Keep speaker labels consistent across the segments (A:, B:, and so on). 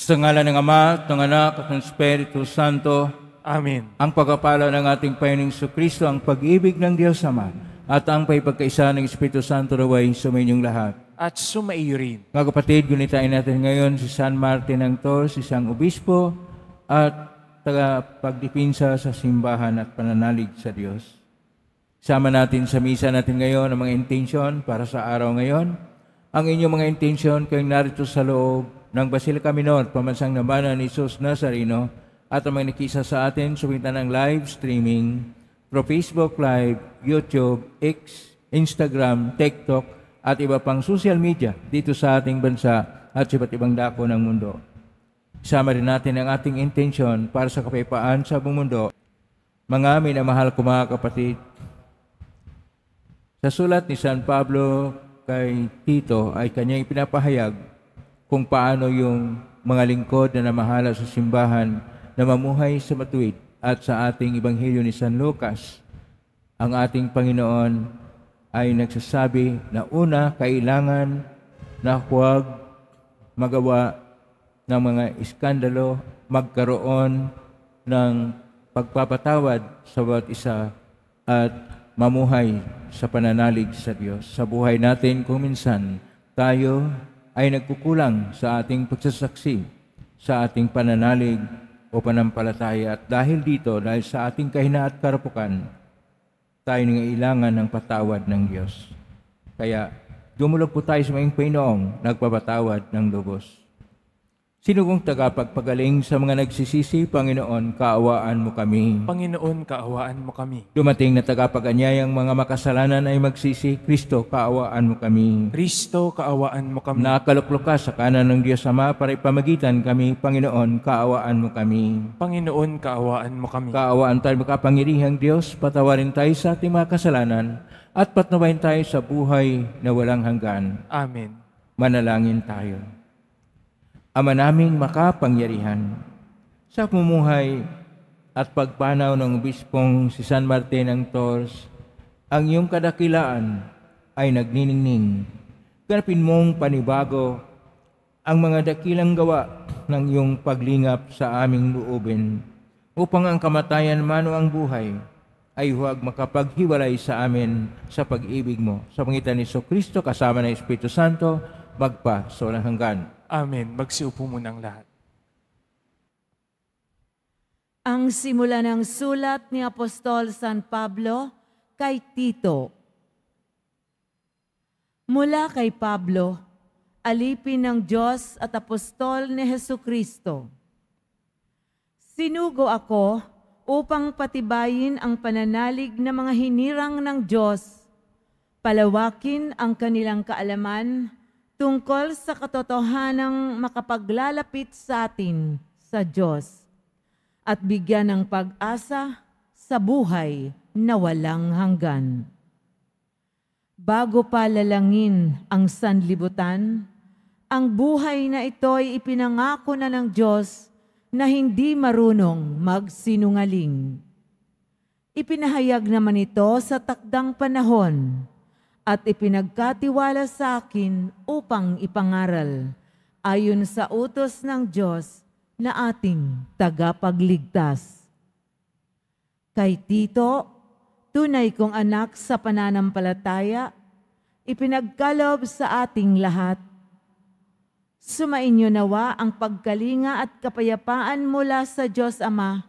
A: Sa ngalan ng Ama, at ng Anak, at ng Espiritu Santo.
B: Amen.
A: Ang pagpapala ng ating Panginoong Jesucristo, ang pag-ibig ng Diyos Ama, at ang pagkakaisa ng Espiritu Santo naway suminyong lahat.
B: At sumaiyo rin.
A: Mga kapatid, gunitain natin ngayon si San Martin ng Tours, isang obispo at tagapagdipinsa sa simbahan at pananalig sa Diyos. Sama natin sa misa natin ngayon ang mga intensyon para sa araw ngayon. Ang inyong mga intensyon kayong narito sa loob ng Basilica Minor, pamansang Nambanan ni Jesus Nazareno, at ang mga nakisa sa atin sa ng live streaming through Facebook Live, YouTube, X, Instagram, TikTok, at iba pang social media dito sa ating bansa at sa iba't ibang dako ng mundo. Isama rin natin ang ating intensyon para sa kapayapaan sa buong mundo. Mga minamahal ko mga kapatid, sa sulat ni San Pablo kay Tito ay kanyang ipinapahayag kung paano yung mga lingkod na namahala sa simbahan na mamuhay sa matuwid. At sa ating Ebanghelyo ni San Lucas, ang ating Panginoon ay nagsasabi na una, kailangan na huwag magawa ng mga iskandalo, magkaroon ng pagpapatawad sa bawat isa at mamuhay sa pananalig sa Diyos. Sa buhay natin kung minsan tayo ay nagkukulang sa ating pagsasaksi, sa ating pananalig o panampalataya, at dahil dito, dahil sa ating kahina at karapukan, tayo nangailangan ng patawad ng Diyos. Kaya dumulog po tayo sa mga Panginoong nagpapatawad ng lubos. Sino kong tagapagpagaling sa mga nagsisisi, Panginoon, kaawaan mo kami.
B: Panginoon, kaawaan mo kami.
A: Dumating na tagapaganyayang mga makasalanan ay magsisi, Kristo, kaawaan mo kami.
B: Kristo, kaawaan mo kami.
A: Nakaluklok ka sa kanan ng Diyos Ama para ipamagitan kami, Panginoon, kaawaan mo kami.
B: Panginoon, kaawaan mo kami.
A: Kaawaan tayo makapangyarihang Diyos, patawarin tayo sa ating mga kasalanan, at patnubayan tayo sa buhay na walang hanggan.
B: Amen.
A: Manalangin tayo. Ama naming makapangyarihan, sa pamumuhay at pagpanaw ng obispong si San Martin ng Tours, ang iyong kadakilaan ay nagniningning. Ganapin mong panibago ang mga dakilang gawa ng iyong paglingap sa aming loobin, upang ang kamatayan man o ang buhay ay huwag makapaghiwalay sa amin sa pag-ibig mo. Sa pangitan ni Jesucristo kasama ng Espiritu Santo, magpa sa walang hanggan.
B: Amen. Magsiupo muna ang lahat.
C: Ang simula ng sulat ni Apostol San Pablo kay Tito. Mula kay Pablo, alipin ng Diyos at Apostol ni Jesucristo. Sinugo ako upang patibayin ang pananalig ng mga hinirang ng Diyos, palawakin ang kanilang kaalaman tungkol sa katotohanang makapaglalapit sa atin sa Diyos at bigyan ng pag-asa sa buhay na walang hanggan. Bago pa lalangin ang sanlibutan, ang buhay na ito ay ipinangako na ng Diyos na hindi marunong magsinungaling. Ipinahayag naman ito sa takdang panahon at ipinagkatiwala sa akin upang ipangaral ayon sa utos ng Diyos na ating tagapagligtas. Kay Tito, tunay kong anak sa pananampalataya, ipinagkaloob sa ating lahat. Sumainyo nawa ang pagkalinga at kapayapaan mula sa Diyos Ama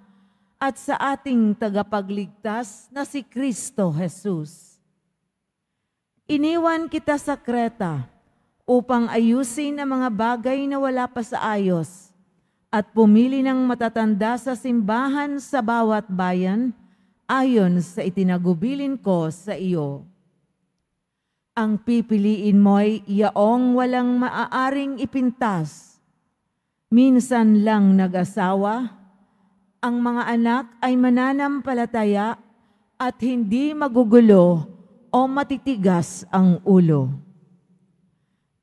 C: at sa ating tagapagligtas na si Kristo Jesus. Iniwan kita sa Kreta upang ayusin ang mga bagay na wala pa sa ayos at pumili ng matatanda sa simbahan sa bawat bayan ayon sa itinagubilin ko sa iyo. Ang pipiliin mo'y yaong walang maaaring ipintas. Minsan lang nag-asawa, ang mga anak ay mananampalataya at hindi magugulo o matitigas ang ulo.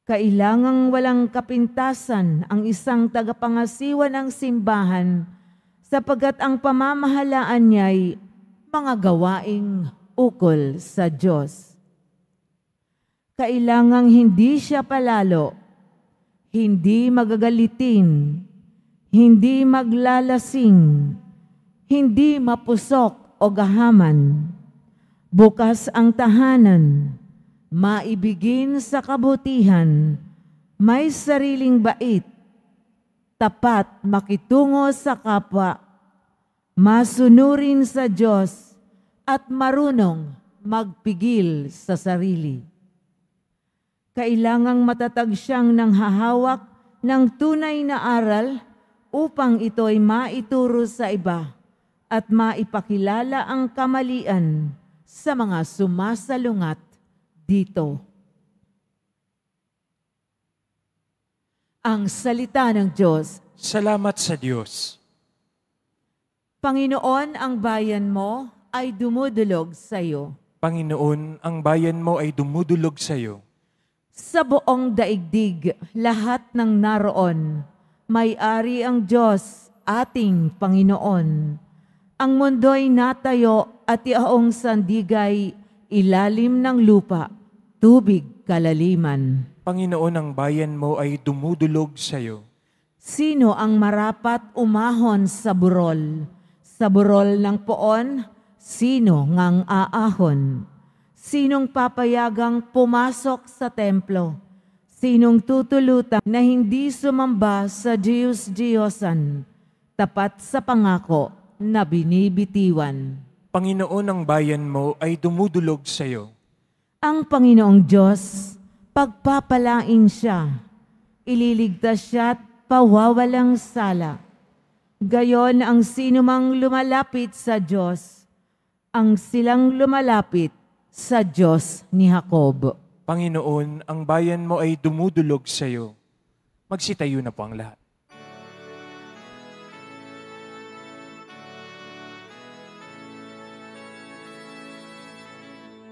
C: Kailangang walang kapintasan ang isang tagapangasiwa ng simbahan sapagkat ang pamamahalaan niya'y mga gawaing ukol sa Diyos. Kailangang hindi siya palalo, hindi magagalitin, hindi maglalasing, hindi mapusok o gahaman. Bukas ang tahanan, maibigin sa kabutihan, may sariling bait, tapat makitungo sa kapwa, masunurin sa Diyos at marunong magpigil sa sarili. Kailangang matatag siyang nanghahawak ng tunay na aral upang ito'y maituro sa iba at maipakilala ang kamalian sa mga sumasalungat dito. Ang salita ng Diyos.
B: Salamat sa Diyos.
C: Panginoon, ang bayan mo ay dumudulog sa iyo.
B: Panginoon, ang bayan mo ay dumudulog sa iyo.
C: Sa buong daigdig, lahat ng naroon, may-ari ang Diyos, ating Panginoon. Ang mundo'y natayo at iaong sandigay, ilalim ng lupa, tubig kalaliman.
B: Panginoon, ang bayan mo ay dumudulog sa iyo.
C: Sino ang marapat umahon sa burol? Sa burol ng poon, sino ngang aahon? Sinong papayagang pumasok sa templo? Sinong tutulutan na hindi sumamba sa Diyos-Diyosan, tapat sa pangako na binibitiwan?
B: Panginoon, ang bayan mo ay dumudulog sa iyo.
C: Ang Panginoong Diyos, pagpapalain siya, ililigtas siya at pawawalang sala. Gayon ang sinumang lumalapit sa Diyos, ang silang lumalapit sa Diyos ni Jacob.
B: Panginoon, ang bayan mo ay dumudulog sa iyo. Magsitayo na po ang lahat.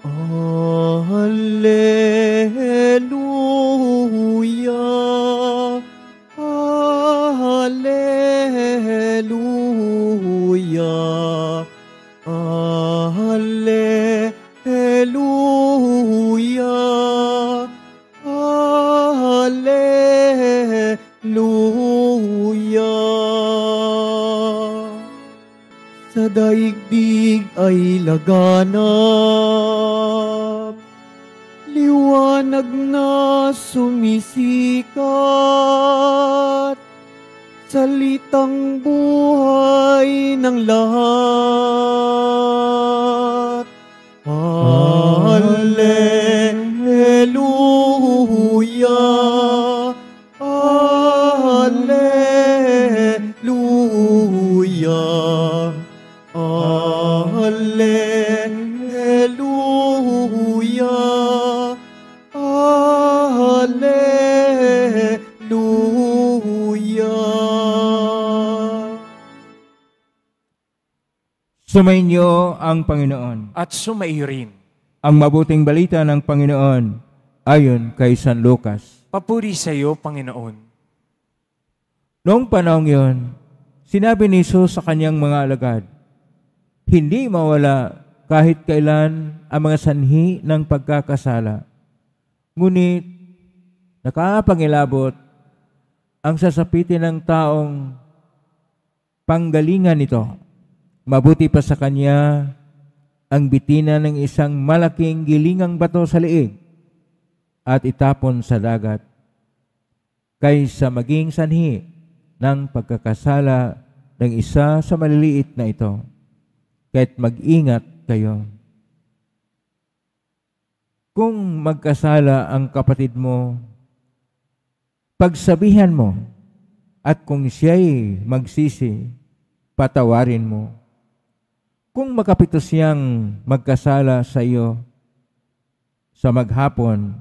D: Alleluia, Alleluia, Alleluia, Alleluia. Sa daigdig ay laganap, liwanag na sumisikat, salitang buhay ng lahat. Alleluia, Alleluia, Alleluia, Alleluia.
A: Sumainyo ang Panginoon.
B: At sumairin.
A: Ang mabuting balita ng Panginoon ayon kay San Lucas.
B: Papuri sa iyo, Panginoon.
A: Noong panahong yon, sinabi ni Jesus sa kanyang mga alagad, hindi mawala kahit kailan ang mga sanhi ng pagkakasala. Ngunit nakapangilabot ang sasapitin ng taong panggalingan nito. Mabuti pa sa kanya ang bitina ng isang malaking gilingang bato sa liig at itapon sa dagat, kaysa maging sanhi ng pagkakasala ng isa sa maliliit na ito. Kaya't mag-ingat kayo. Kung magkasala ang kapatid mo, pagsabihan mo, at kung siya'y magsisi, patawarin mo. Kung makapito siyang magkasala sa iyo sa maghapon,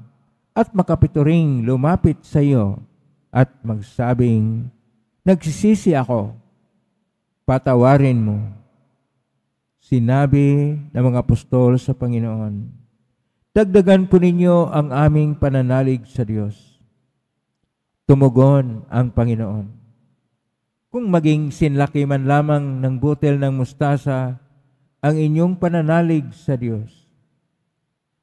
A: at makapito ring lumapit sa iyo at magsabing, nagsisisi ako, patawarin mo. Sinabi ng mga apostol sa Panginoon, dagdagan po ninyo ang aming pananalig sa Diyos. Tumugon ang Panginoon. Kung maging sinlaki man lamang ng butil ng mustasa ang inyong pananalig sa Diyos,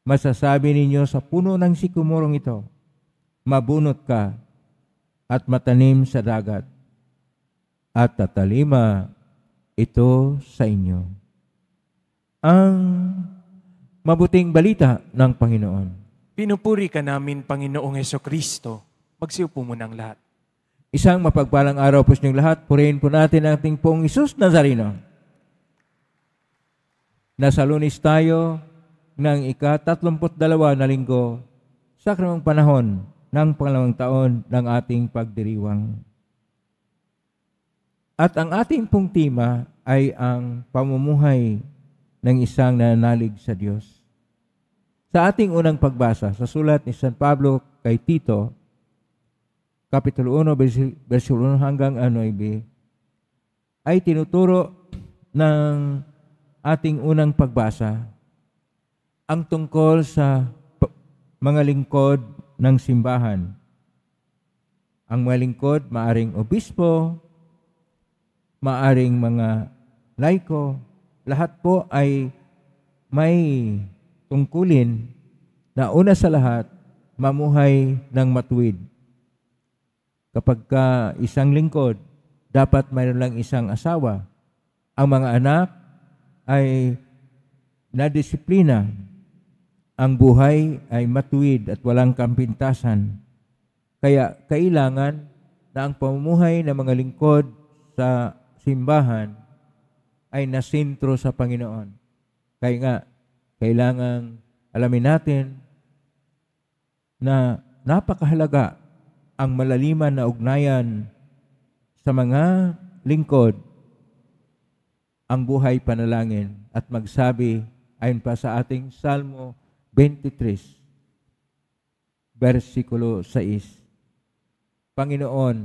A: masasabi ninyo sa puno ng sikumorong ito, mabunot ka at matanim sa dagat, at tatalima ito sa inyo. Ang mabuting balita ng Panginoon.
B: Pinupuri ka namin, Panginoong Hesukristo. Magsiupo mo ng lahat.
A: Isang mapagpalang araw po sa inyong lahat. Purihin po natin ang ating pong Isus Nazareno. Nasa Lunes tayo ng ika-32 na linggo sa karang panahon ng pangalawang taon ng ating pagdiriwang. At ang ating pong tema ay ang pamumuhay ng isang nananalig sa Diyos. Sa ating unang pagbasa sa sulat ni San Pablo kay Tito, Kapitulo 1, versikulo 1 hanggang 9, ay tinuturo ng ating unang pagbasa ang tungkol sa mga lingkod ng simbahan. Ang mga lingkod, maaring obispo, maaring mga laiko, lahat po ay may tungkulin na una sa lahat, mamuhay ng matuwid. Kapag ka isang lingkod, dapat mayroon lang isang asawa. Ang mga anak ay nadisiplina. Ang buhay ay matuwid at walang kampintasan. Kaya kailangan na ang pamumuhay ng mga lingkod sa simbahan ay nasentro sa Panginoon. Kaya nga, kailangang alamin natin na napakahalaga ang malaliman na ugnayan sa mga lingkod, ang buhay panalangin, at magsabi, ayon pa sa ating Salmo 23, versikulo 6, Panginoon,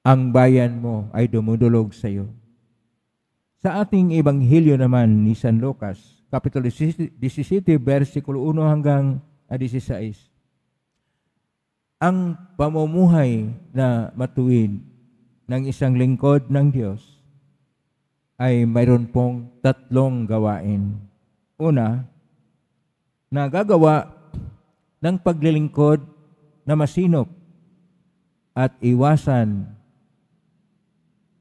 A: ang bayan mo ay dumudulog sa iyo. Sa ating Ebanghelyo naman ni San Lucas, Kapitulo 17, versikulo 1 hanggang 16, ang pamumuhay na matuwid ng isang lingkod ng Diyos ay mayroon pong 3 gawain. Una, na gagawa ng paglilingkod na masinop at iwasan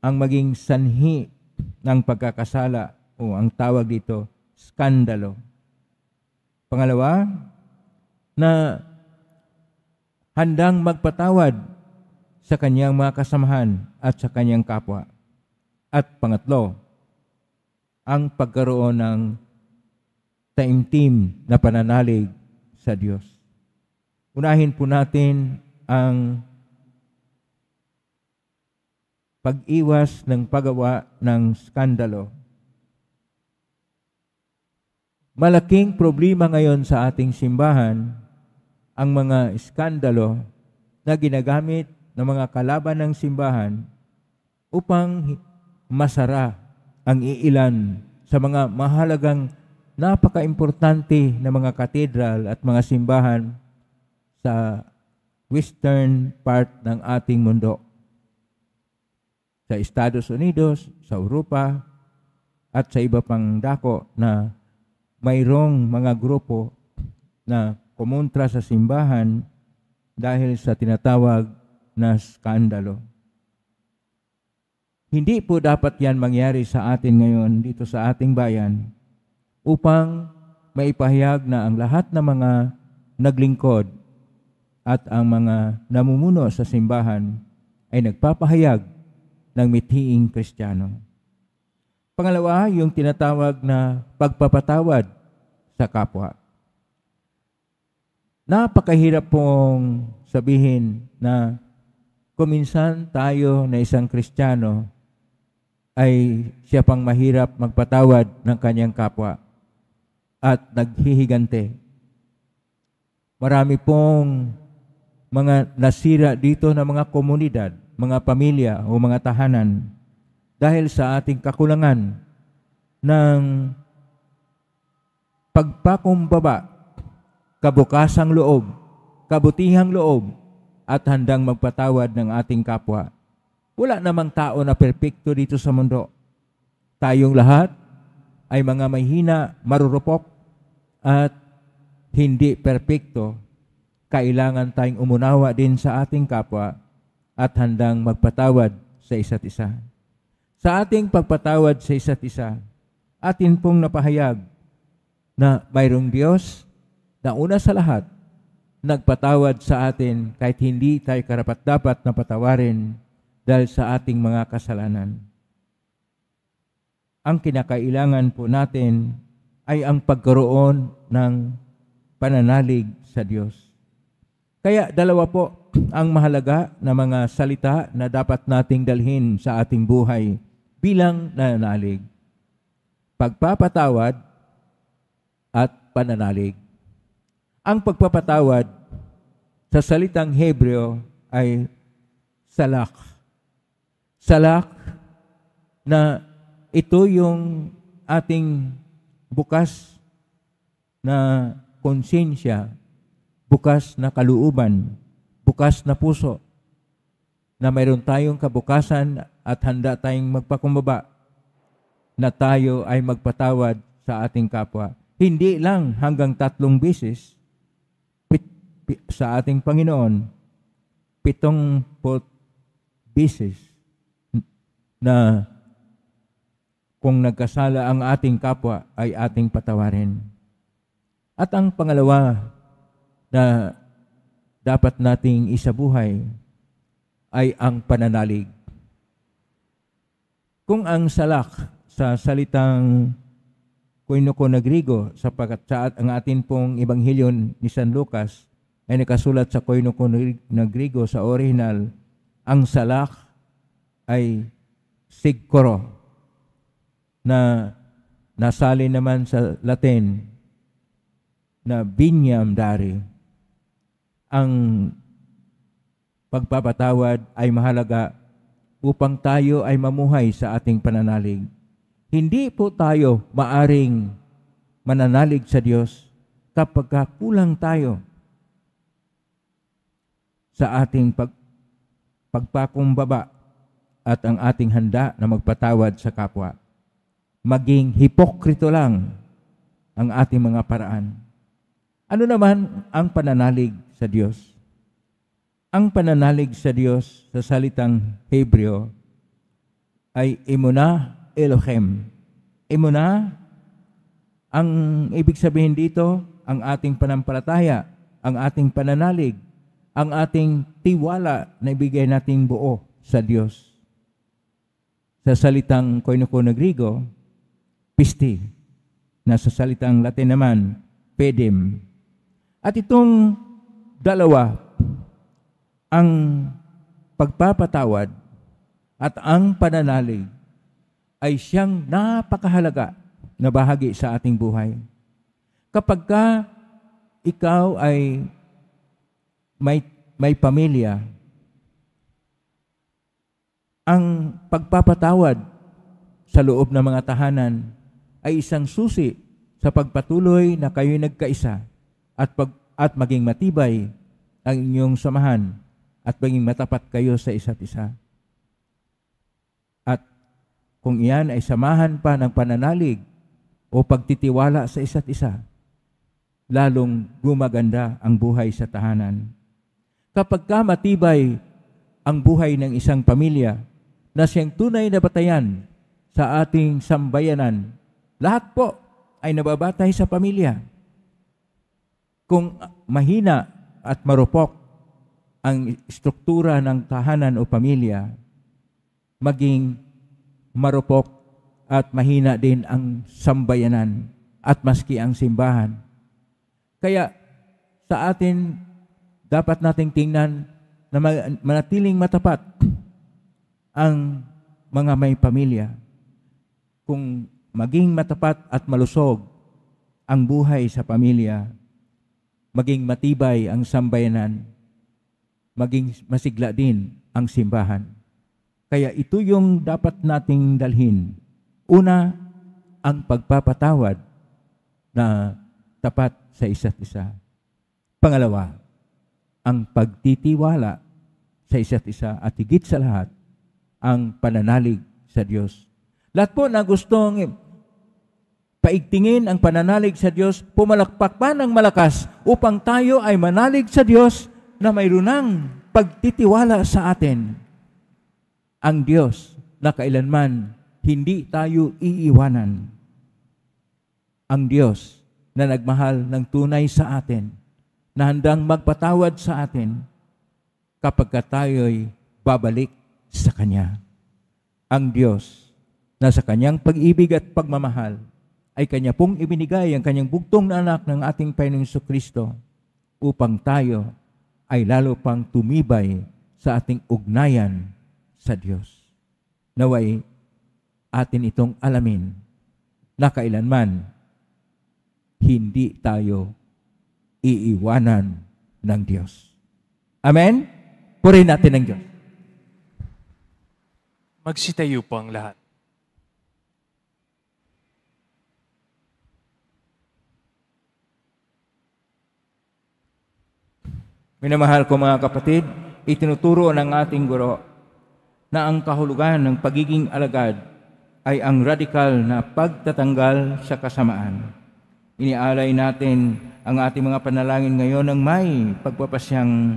A: ang maging sanhi ng pagkakasala o ang tawag dito, skandalo. Pangalawa, na handang magpatawad sa kanyang mga kasamahan at sa kanyang kapwa. At pangatlo, ang pagkaroon ng taimtim na pananalig sa Diyos. Unahin po natin ang pag-iwas ng paggawa ng skandalo. Malaking problema ngayon sa ating simbahan ang mga skandalo na ginagamit ng mga kalaban ng simbahan upang masara ang iilan sa mga mahalagang napaka-importante na mga katedral at mga simbahan sa western part ng ating mundo. Sa Estados Unidos, sa Europa, at sa iba pang dako na mayroong mga grupo na kumontra sa simbahan dahil sa tinatawag na skandalo. Hindi po dapat yan mangyari sa atin ngayon dito sa ating bayan upang maipahayag na ang lahat ng mga naglingkod at ang mga namumuno sa simbahan ay nagpapahayag ng mithiing Kristiyano. Pangalawa, yung tinatawag na pagpapatawad sa kapwa. Napakahirap pong sabihin na kuminsan tayo na isang Kristiyano ay siya pang mahirap magpatawad ng kanyang kapwa at naghihigante. Marami pong mga nasira dito na mga komunidad, mga pamilya o mga tahanan dahil sa ating kakulangan ng pagpakumbaba, kabukasang loob, kabutihang loob, at handang magpatawad ng ating kapwa. Wala namang tao na perpekto dito sa mundo. Tayong lahat ay mga mahina, marurupok, at hindi perpekto. Kailangan tayong umunawa din sa ating kapwa at handang magpatawad sa isa't isa. Sa ating pagpatawad sa isa't isa, atin pong napahayag na mayroong Diyos na una sa lahat, nagpatawad sa atin kahit hindi tayo karapat-dapat na patawarin dahil sa ating mga kasalanan. Ang kinakailangan po natin ay ang pagkaroon ng pananalig sa Diyos. Kaya dalawa po ang mahalaga na mga salita na dapat nating dalhin sa ating buhay bilang nananalig. Pagpapatawad at pananalig. Ang pagpapatawad sa salitang Hebreo ay salak. Salak na ito yung ating bukas na konsensya, bukas na kalooban, bukas na puso, na mayroon tayong kabukasan at handa tayong magpakumbaba na tayo ay magpatawad sa ating kapwa. Hindi lang hanggang 3 beses sa ating Panginoon, 70 beses na kung nagkasala ang ating kapwa ay ating patawarin. At ang pangalawa na dapat nating isabuhay ay ang pananalig. Kung ang salak sa salitang Koinoko na Grigo, sapagkat ang atin pong Ebanghelyo ni San Lucas ay nakasulat sa Koinoko na Grigo sa original, ang salak ay sigkoro, na nasali naman sa Latin na binyam dari. Ang pagpapatawad ay mahalaga upang tayo ay mamuhay sa ating pananalig. Hindi po tayo maaring mananalig sa Diyos kapag kulang tayo sa ating pagpakumbaba at ang ating handa na magpatawad sa kapwa. Maging hipokrito lang ang ating mga paraan. Ano naman ang pananalig sa Diyos? Ang pananalig sa Diyos sa salitang Hebreo ay Emunah Elohim. Emunah, ang ibig sabihin dito, ang ating panampalataya, ang ating pananalig, ang ating tiwala na ibigay nating buo sa Diyos. Sa salitang Koinoko na Grigo, pisti, na sa salitang Latin naman, pedem. At itong dalawa, ang pagpapatawad at ang pananalig, ay siyang napakahalaga na bahagi sa ating buhay. Kapag ka ikaw ay may pamilya, ang pagpapatawad sa loob ng mga tahanan ay isang susi sa pagpatuloy na kayo'y nagkaisa at maging matibay ang inyong samahan at maging matapat kayo sa isa't isa. At kung iyan ay samahan pa ng pananalig o pagtitiwala sa isa't isa, lalong gumaganda ang buhay sa tahanan. Kapag ka matibay ang buhay ng isang pamilya na siyang tunay na batayan sa ating sambayanan, lahat po ay nababatay sa pamilya. Kung mahina at marupok ang struktura ng tahanan o pamilya, maging marupok at mahina din ang sambayanan at maski ang simbahan. Kaya sa atin, dapat nating tingnan na manatiling matapat ang mga may pamilya. Kung maging matapat at malusog ang buhay sa pamilya, maging matibay ang sambayanan, maging masigla din ang simbahan. Kaya ito yung dapat nating dalhin. Una, ang pagpapatawad na tapat sa isa't isa. Pangalawa, ang pagtitiwala sa isa't isa at higit sa lahat, ang pananalig sa Diyos. Lahat po na gustong paigtingin ang pananalig sa Diyos, pumalakpak pa ng malakas upang tayo ay manalig sa Diyos na mayroon ng pagtitiwala sa atin ang Diyos na kailanman hindi tayo iiwanan. Ang Diyos na nagmahal ng tunay sa atin, na handang magpatawad sa atin kapag tayo'y babalik sa Kanya. Ang Diyos na sa Kanyang pag-ibig at pagmamahal ay Kanya pong ibinigay ang Kanyang bugtong na anak ng ating Panginoong Jesucristo upang tayo ay lalo pang tumibay sa ating ugnayan sa Diyos. Naway atin itong alamin na kailanman hindi tayo iiwanan ng Diyos. Amen? Purihin natin ang Diyos.
B: Magsitayo po ang lahat.
A: Minamahal ko mga kapatid, itinuturo ng ating guro na ang kahulugan ng pagiging alagad ay ang radikal na pagtatanggal sa kasamaan. Inialay natin ang ating mga panalangin ngayon ng may pagpapasyang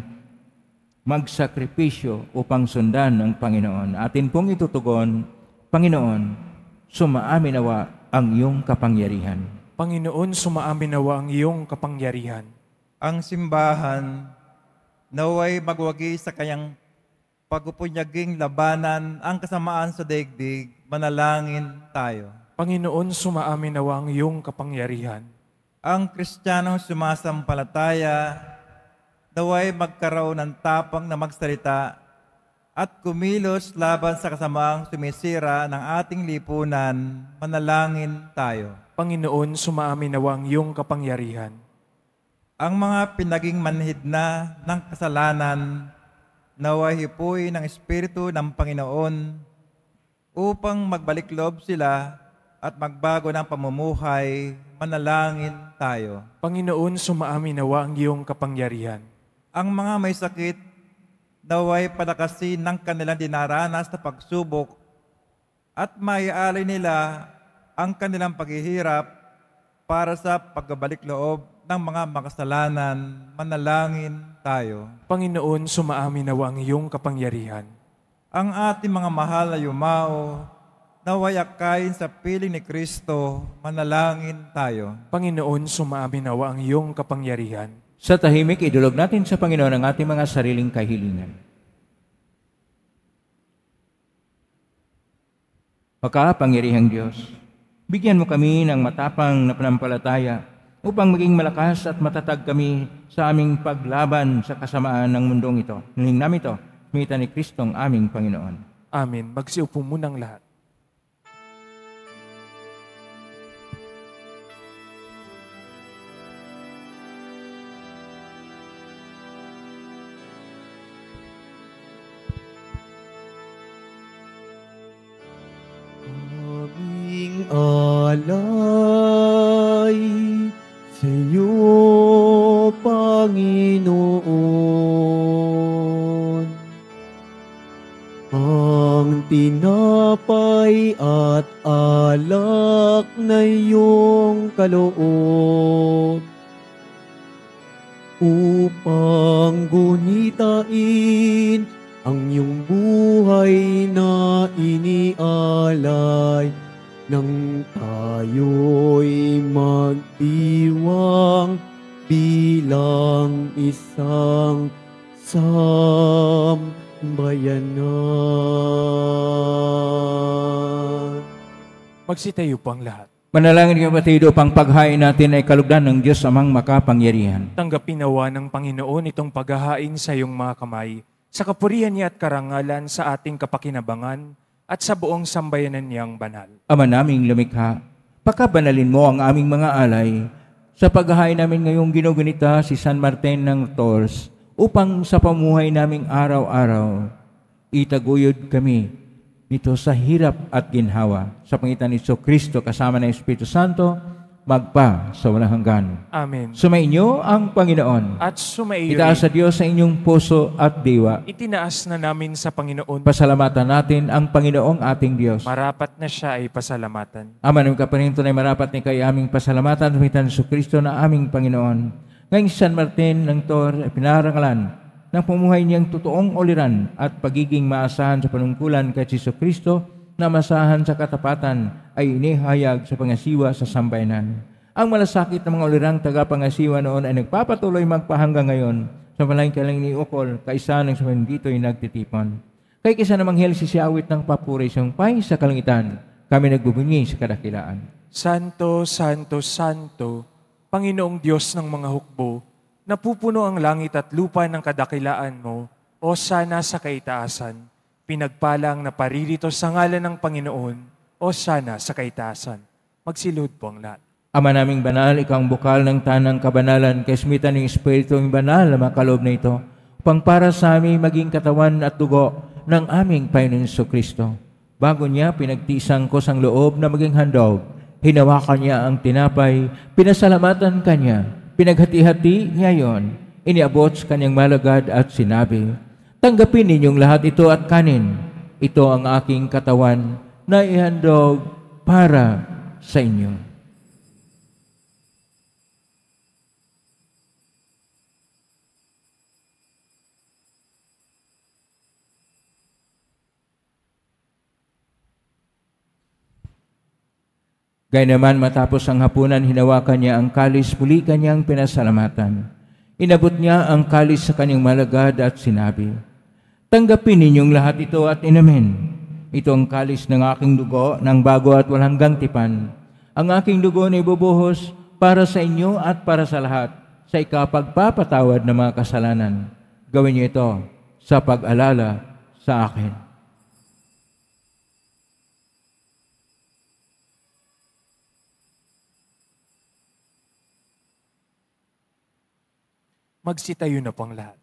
A: magsakripisyo upang sundan ng Panginoon. Atin pong itutugon, Panginoon, sumaamin nawa ang iyong kapangyarihan.
B: Panginoon, sumaamin nawa ang iyong kapangyarihan.
E: Ang simbahan naway magwagi sa kanyang pagpupunyaging labanan ang kasamaan sa daigdig, manalangin tayo.
B: Panginoon, sumaamin nawa ang iyong kapangyarihan.
E: Ang Kristiyanong sumasampalataya naway magkaroon ng tapang na magsalita at kumilos laban sa kasamaang sumisira ng ating lipunan, manalangin tayo.
B: Panginoon, sumaamin nawa ang iyong kapangyarihan.
E: Ang mga pinaging manhid na ng kasalanan naway hipuin ng Espiritu ng Panginoon upang magbalik loob sila at magbago ng pamumuhay, manalangin tayo.
B: Panginoon, sumaamin nawa ang iyong kapangyarihan.
E: Ang mga may sakit naway palakasin ng kanilang dinaranas na pagsubok at maialay nila ang kanilang paghihirap para sa pagbabalik loob ng mga makasalanan, manalangin tayo.
B: Panginoon, sumaamin nawa ang iyong kapangyarihan.
E: Ang ating mga mahal na yumao, naway akayin sa piling ni Kristo, manalangin tayo.
B: Panginoon, sumaamin nawa ang iyong kapangyarihan.
A: Sa tahimik, idulog natin sa Panginoon ang ating mga sariling kahilingan. Makapangyarihang Diyos, bigyan mo kami ng matapang na pananampalataya upang maging malakas at matatag kami sa aming paglaban sa kasamaan ng mundong ito. Hiling namin ito, mita ni Kristong aming Panginoon.
B: Amen. Magsiupo munang lahat.
D: Aming alay sa iyo, Panginoon. Ang tinapay at alak na iyong kaloob upang gunitain ang iyong buhay na inialay nang tayo'y magdiwang bilang isang sambayanan.
B: Magsitayo po ang lahat.
A: Manalangin kayo kapatid upang paghain natin ay kalugdan ng Diyos amang makapangyarihan.
B: Tanggapin nawa ng Panginoon itong paghahain sa iyong mga kamay, sa kapurihan niya at karangalan sa ating kapakinabangan at sa buong sambayanan niyang banal.
A: Ama naming lumikha, pakabanalin mo ang aming mga alay sa paghahain namin ngayong ginugunita si San Martin ng Tours upang sa pamuhay naming araw-araw itaguyod kami nito sa hirap at ginhawa. Sa pangitan ni Jesucristo kasama ng Espiritu Santo, magpa sa walang hanggan.
B: Amen.
A: Sumainyo ang Panginoon.
B: At sumaiyo
A: Itaas sa Diyos sa inyong puso at diwa.
B: itinaas na namin sa Panginoon.
A: Pasalamatan natin ang Panginoong ating Diyos.
B: Marapat na siya ay pasalamatan.
A: Ama ng kapaninto na marapat ni kay aming pasalamatan sa pangitan ni Jesucristo na aming Panginoon. Ngayong San Martin ng Tours ay pinarangalan ng pamumuhay niyang totoong uliran at pagiging maasahan sa panungkulan kay Jesucristo na masahan sa katapatan ay inihayag sa pangasiwa sa sambayanan. Ang malasakit ng mga ulirang tagapangasiwa noon ay nagpapatuloy magpahanggang ngayon sa palangkalang iniukol kaisa ng saman dito'y nagtitipon. Kay kisa namang hel si siawit ng papuri sumpay sa kalangitan, kami nagbubunyi sa kadakilaan.
B: Santo, Santo, Santo, Panginoong Diyos ng mga hukbo, napupuno ang langit at lupa ng kadakilaan mo, o sana sa kaitaasan. Pinagpalang na paririto sa ngalan ng Panginoon, o sana sa kaitaasan. Magsilod po ang lahat.
A: Ama naming banal, ikaw ang bukal ng tanang kabanalan, kaismitan ng Espiritu ng banal na makaloob na ito, upang para sa amin maging katawan at dugo ng aming Panginoon Jesucristo. Bago niya pinagtisang ko sang loob na maging handog, hinawakan niya ang tinapay, pinasalamatan kanya, pinaghati-hati niya yon, iniabot sa kanyang malagad at sinabi, tanggapin ninyong lahat ito at kanin. Ito ang aking katawan na ihandog para sa inyo. Gaynaman matapos ang hapunan, hinawakan niya ang kalis, muli kanyang pinasalamatan. Inabot niya ang kalis sa kanyang malagad at sinabi, tanggapin ninyong lahat ito at inamin. Ito ang kalis ng aking dugo ng bago at walang hanggang tipan. Ang aking dugo na ibubuhos para sa inyo at para sa lahat sa ikapagpapatawad ng mga kasalanan. Gawin niyo ito sa pag-alala sa akin.
B: Magsitayo na po ang lahat.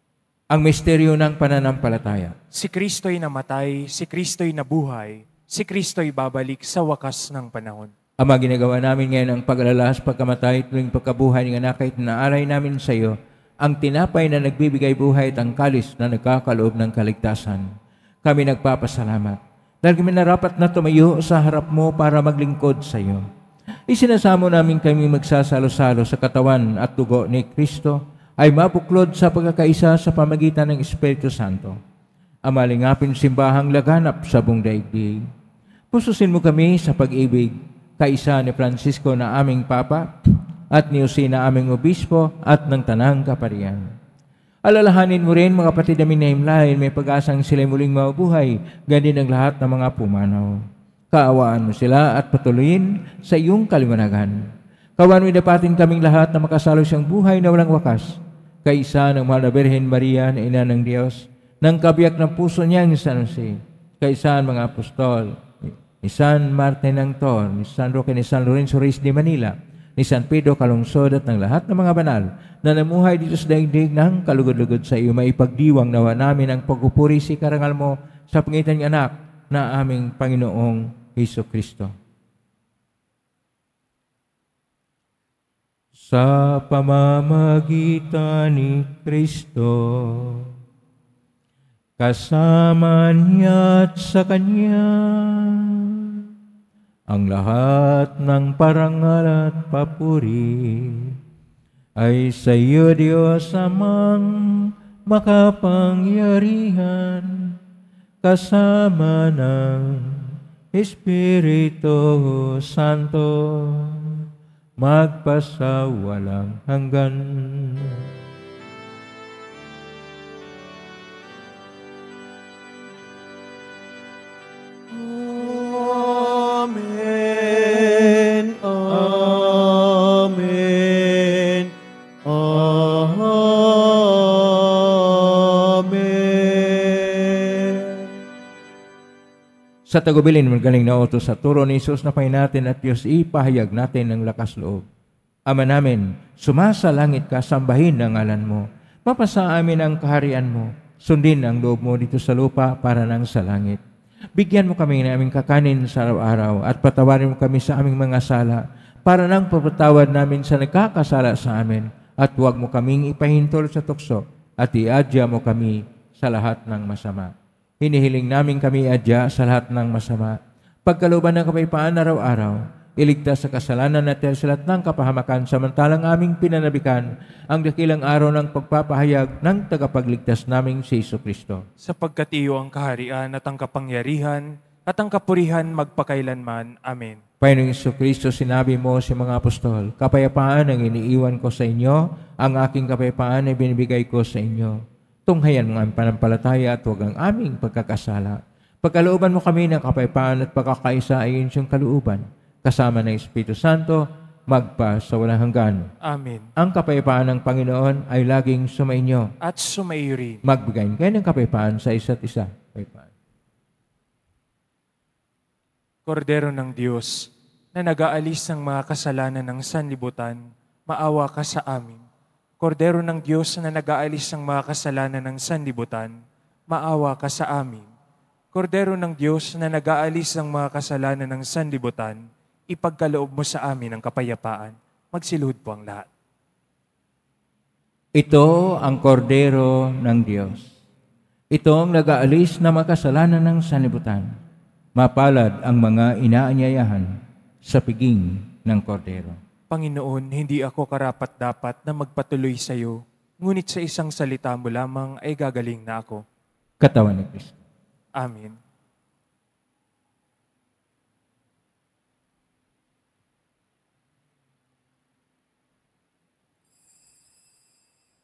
A: Ang misteryo ng pananampalataya.
B: Si Kristo'y namatay, si Kristo'y nabuhay, si Kristo'y babalik sa wakas ng panahon.
A: Ama, ginagawa namin ngayon ang pag-alalas, pagkamatay, tuwing pagkabuhay ng anak at naaray namin sa iyo, ang tinapay na nagbibigay buhay at ang kalis na nagkakaloob ng kaligtasan. Kami nagpapasalamat dahil kami narapat na tumayo sa harap mo para maglingkod sa iyo. Isinasamo namin kami magsasalo-salo sa katawan at dugo ni Kristo ay mabuklod sa pagkakaisa sa pamagitan ng Espiritu Santo. Amalingapin simbahang laganap sa buong daigdig. Pususin mo kami sa pag-ibig, kaisa ni Francisco na aming Papa, at ni Jose na aming Obispo, at ng Tanang Kaparian. Alalahanin mo rin mga kapatid namin na himlahin, may pag-asang sila'y muling mabuhay, ganyan ang lahat ng mga pumanaw. Kaawaan mo sila at patuloyin sa iyong kaliwanagan. Kawan mo dapatin kaming lahat na makasalo siyang buhay na walang wakas, kaisa ng Mahal na Birhen Maria na Ina ng Diyos, ng kabiyak ng puso niya ni San Jose, kaisa ng mga apostol, ni San Martin ng Tor, ni San Roque, ni San Lorenzo Reyes de Manila, ni San Pedro Calungsod at ng lahat ng mga banal na namuhay dito sa daigdig ng kalugod-lugod sa iyo, maipagdiwang nawa namin ang pagpupuri si karangal mo sa pangitan ng anak na aming Panginoong Jesucristo. Sa pamamagitan ni Kristo, kasama niya at sa Kanya, ang lahat ng parangal at papuri ay sa iyo, Diyos Amang makapangyarihan, kasama ng Espiritu Santo, magpasawalang hanggan.
D: Amen. Amen. Amen.
A: Sa tagubilin, magaling na utos sa turo ni Jesus na Panginoon natin at Diyos, ipahayag natin ng lakas loob. Ama namin, sumasalangit ka, sambahin ang ngalan mo. Mapasa amin ang kaharian mo. Sundin ang loob mo dito sa lupa para nang sa langit. Bigyan mo kami ng aming kakanin sa araw-araw at patawarin mo kami sa aming mga sala para nang papatawad namin sa nagkakasala sa amin at huwag mo kaming ipahintol sa tukso at iadya mo kami sa lahat ng masama. Hinihiling namin kami adya sa lahat ng masama. Pagkalooban ng kapayapaan araw-araw Iligtas sa kasalanan at sa lahat ng kapahamakan, samantalang aming pinanabikan ang dakilang araw ng pagpapahayag ng tagapagligtas naming si Jesucristo.
B: Sapagkat iyo ang kaharian at ang kapangyarihan at ang kapurihan magpakailanman. Amen.
A: Panginoong Jesucristo, sinabi mo sa mga apostol, kapayapaan ang iniiwan ko sa inyo, ang aking kapayapaan ay binibigay ko sa inyo. Tunghayan mo ang panampalataya at huwag ang aming pagkakasala. Pagkalooban mo kami ng kapayapaan at pagkakaisa ayon sa kalooban, kasama ng Espiritu Santo, magpa sa walang hanggan.
B: Amen.
A: Ang kapayapaan ng Panginoon ay laging sumainyo.
B: At sumaiyo rin.
A: Magbigay kayo ng kapayapaan sa isa't isa. Kapayapaan.
B: Kordero ng Diyos, na nag-aalis ng mga kasalanan ng sanlibutan, maawa ka sa amin. Kordero ng Diyos na nag-aalis ng mga kasalanan ng sanlibutan, maawa ka sa amin. Kordero ng Diyos na nag-aalis ng mga kasalanan ng sanlibutan, ipagkaloob mo sa amin ang kapayapaan. Magsiluhod po ang lahat.
A: Ito ang kordero ng Diyos. Ito ang nag-aalis na mga kasalanan ng sanlibutan. Mapalad ang mga inaanyayahan sa piging ng kordero.
B: Panginoon, hindi ako karapat-dapat na magpatuloy sa iyo, ngunit sa isang salita mo lamang ay gagaling na ako.
A: Katawan ni Kristo.
B: Amen.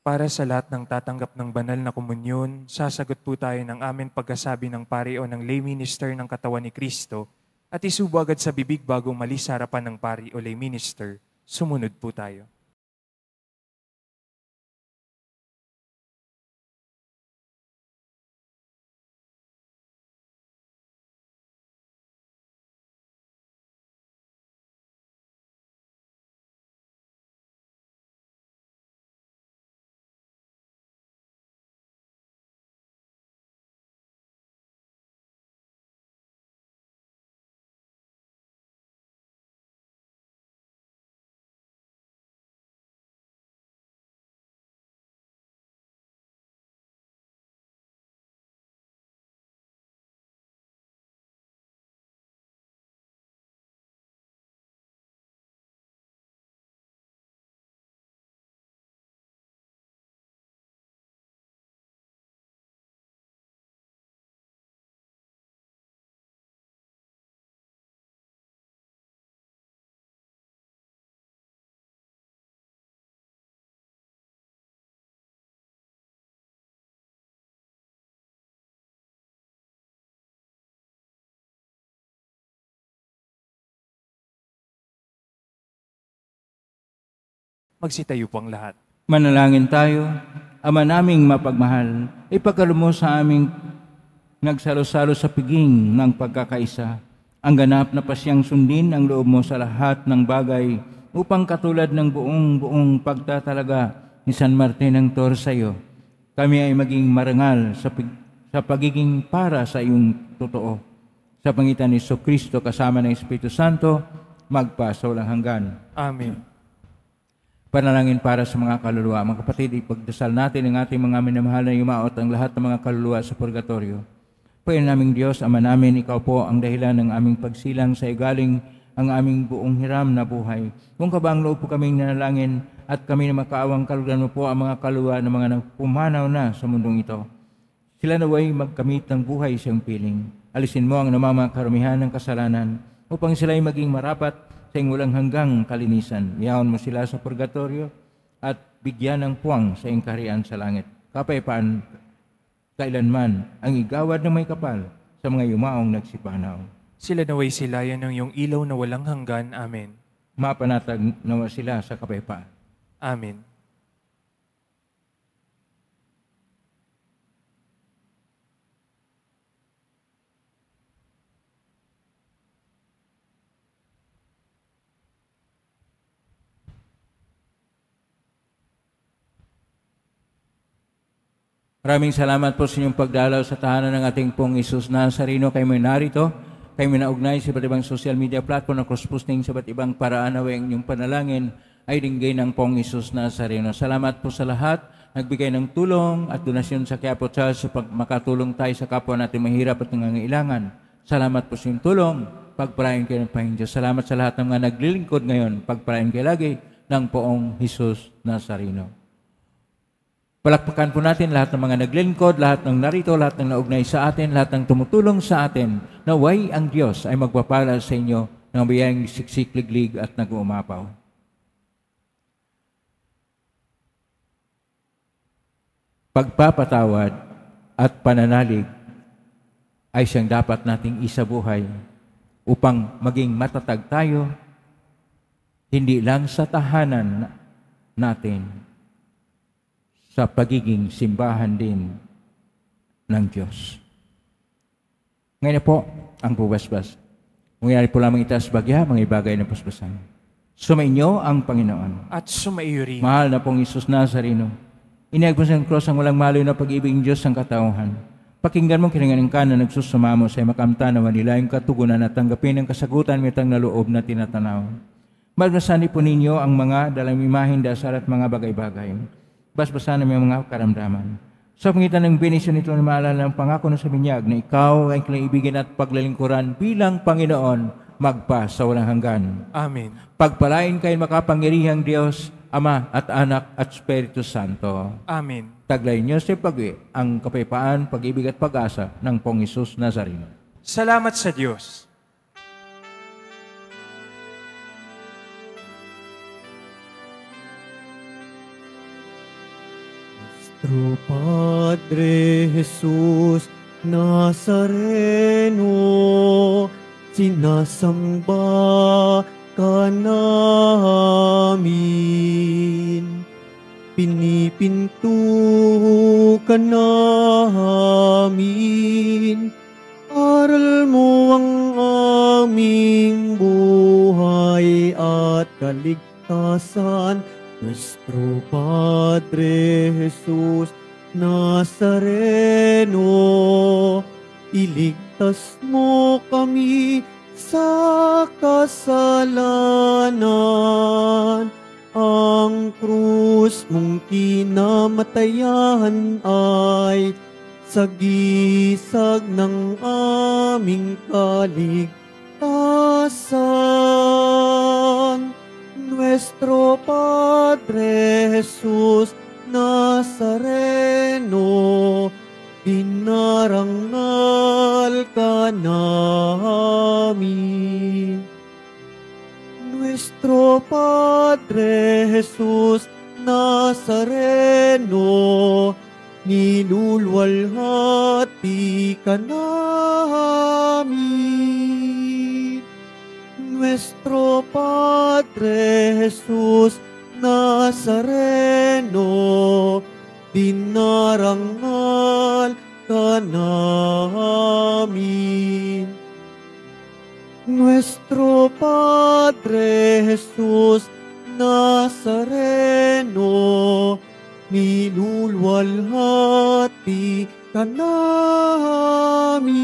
B: Para sa lahat ng tatanggap ng banal na komunyon, sasagot po tayo ng aming pagkasabi ng pari o ng lay minister ng katawan ni Kristo at isubo agad sa bibig bago umalis sa harapan ng pari o lay minister. Sumunod po tayo. Magsitayo po ang lahat.
A: Manalangin tayo. Ama naming mapagmahal, ipagkaloob mo sa aming nagsalo-salo sa piging ng pagkakaisa, ang ganap na pasyang sundin ang loob mo sa lahat ng bagay upang katulad ng buong pagtatalaga ni San Martin ng Tours sa iyo, kami ay maging marangal sa pagiging para sa iyong totoo. Sa pangitan ni Jesucristo kasama ng Espiritu Santo, magpa sa walang hanggan.
B: Amen.
A: Panalangin para sa mga kaluluwa. Mga kapatid, ipagdasal natin ang ating mga minamahal na yumaot ang lahat ng mga kaluluwa sa purgatorio. Panginoon naming Diyos, Ama namin, Ikaw po ang dahilan ng aming pagsilang sa igaling ang aming buong hiram na buhay. Kung kabaang loob po kaming nanalangin at kami na makaawang kalugdan mo po ang mga kaluluwa ng mga nagpumanaw na sa mundong ito. Sila naway magkamit ng buhay siyang piling. Alisin mo ang namamang karumihan ng kasalanan upang sila ay maging marapat sa iyong walang hanggang kalinisan. Iyaon mo sila sa purgatorio at bigyan ng puwang sa iyong kaharian sa langit. Kapayapaan kailanman ang igawad ng may kapal sa mga yumaong nagsipanaw.
B: Sila naway silayan ng iyong ilaw na walang hanggan. Amen.
A: Mapanatag nawa sila sa kapayapaan.
B: Amen.
A: Maraming salamat po sa inyong pagdalaw sa tahanan ng ating pong Isus Nazareno. Kayo may narito, kayo may naugnay sa iba't ibang social media platform na cross-posting sa iba't ibang paraan na ang inyong panalangin ay dinggay ng pong Isus Nazareno. Salamat po sa lahat, nagbigay ng tulong at donasyon sa Quiapo Church sa makatulong tayo sa kapwa natin mahirap at nangangailangan. Salamat po sa inyong tulong. pagpalain kayo ng Panginoon Diyos. Salamat sa lahat ng mga naglilingkod ngayon. Pagpalain kayo lagi ng poong Jesus Nazareno. Palakpakan po natin lahat ng mga naglilingkod, lahat ng narito, lahat ng naugnay sa atin, lahat ng tumutulong sa atin. Naway ang Diyos ay magpapala sa inyo ng biyayang siksik, liglig at nag-uumapaw. Pagpapatawad at pananalig ay siyang dapat nating isabuhay upang maging matatag tayo, hindi lang sa tahanan natin, sa pagiging simbahan din ng Diyos. Ngayon po, ang bubasbas. Mangyari po lamang itaas bagya, mga ibagay na pasbasan. Sumainyo ang Panginoon.
B: At sumaiyo rin.
A: Mahal na pong Isus Nazareno, iniag mo sa cross ang walang maloy na pag-ibig ng Diyos ang katauhan. Pakinggan mo kininganin ka na nagsusumamo sa makamta na manila yung katugunan at tanggapin ang kasagutan mitang na loob na tinatanaw. Magnasani po ninyo ang mga dalang imahin, dasal at mga bagay-bagay. Basbasan namin ang mga karamdaman. Sa pangitan ng benisyon nito na maalala ng pangako na sa binyag na ikaw ay kaibigan at paglalingkuran bilang Panginoon magpa sa walang hanggan.
B: Amen.
A: Pagpalain kayo makapangyarihang Diyos, Ama at Anak at Espiritu Santo.
B: Amen.
A: Taglay niyo sa pag-uwi ang kapayapaan, pag-ibig at pag-asa ng Pong Isus Nazareno.
B: Salamat sa Diyos.
D: Nuestro Padre Jesus Nazareno, sinasamba ka namin. Pinipinto ka namin, aral mo ang aming buhay at kaligtasan. Nuestro Padre Jesus Nazareno, iligtas mo kami sa kasalanan. Ang krus mong kinamatayan ay sagisag ng aming kaligtasan. Nuestro Padre Jesus Nazareno, dinarangal ka namin. Nuestro Padre Jesus Nazareno, nilulwalhati ka namin. Nuestro Padre Jesus Nazareno, dinarangal ka namin. Nuestro Padre Jesus Nazareno, nilulwalhati ka namin.